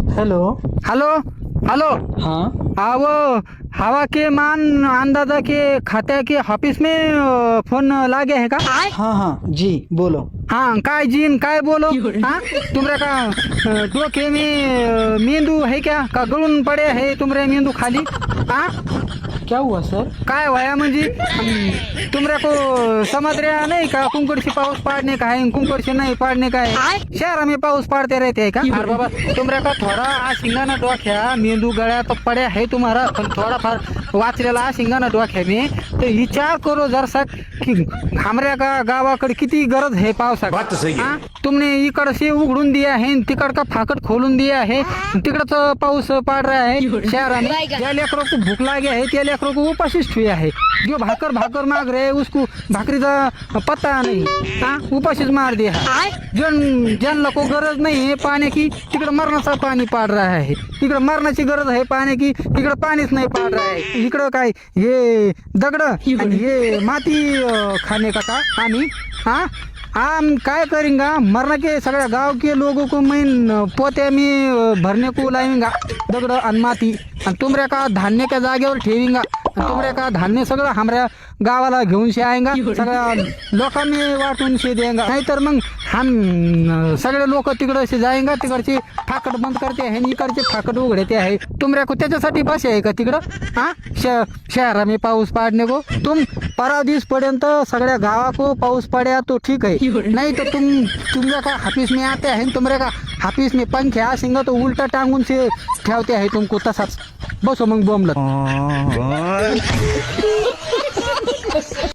Hello. Hello hello. हाँ वो हवा के मान अंदाजा के खात्या के ऑफिस में फोन लागे है का? हाँ हाँ जी बोलो। हाँ काय जीन काय बोलो? हाँ तुमरे का डोके में मेंदू है क्या का गळून पड़े है तुमरे मेंदू खाली? हाँ क्या हुआ सर? काय व्हाया म्हणजे तुमरे को समझ रहा नहीं का कुंकड़ से पाऊस पाड़ने का है कुंकड़ से नहीं पाड़ने का है। शहर में पाऊस पाड़ते रहते है का? अरे बाबा तुमरे का थोड़ा आ शिंगाना डोक्या मेंदू गळ्या तो पड़े है तुम्हारा पण थोड़ा फार वाचलेला आ शिंगाना डोक्या में तो विचार करो जरसा की हमऱ्या का गावाकडे किती गरज है पावसा। हाँ तुमने इकड़ से उघडून दिया है तिकड़ का फाकट खोलून दिया है तिकडच पाऊस पड़ रहा है शहर में। त्या लेकरों को भूख लागे है त्या लेकरों को उपाशीच ठुया है जो भाकर भाकर मांग रहे उसको भाकरी का पता नहीं। हाँ उपाशीच मार दिया है। जन को गरज नहीं है पानी की तिकड़ मरणाचा पाणी पड़ रहा है तिकड़ मरणाची गरज है पानी की तिकड़ पानीच नहीं पड़ रहा है। इकडं काय ये दगड आणि ये माती खाने का आम्ही हाँ हम काय करेंगे मरने के सगळ्या गांव के लोगों को मैं पोते में भरने को लाएंगा दगड़ आणि माती आणि तुमऱ्या का धान्य त्या जागेवर ठेवींगा तुमऱ्या का धान्य सगळं हमाऱ्या गावाला घेऊन से आएंगा सगळ्या लोकांनी वाटून से देंगा नाहीतर मग हम सगळे लोक तिकडे से जाएंगा तिकडचे फाकट बंद करते हैं इकडचे फाकट उघडते आहे तुमऱ्या को त्याच्यासाठी बस आहे का तिकडं? हाँ शहर में पाऊस पाड़ने को तुम 15 दिवस पर्यंत सगळ्या गावा को पाऊस पड़ा तो ठीक है नहीं तो तुमरे का ऑफिस में आते हैं तुमरे का ऑफिस में पंखे आसेंगे तो उल्टा टांगून से ठेवते हैं तुमको तसाच बसो मग बोंबलत।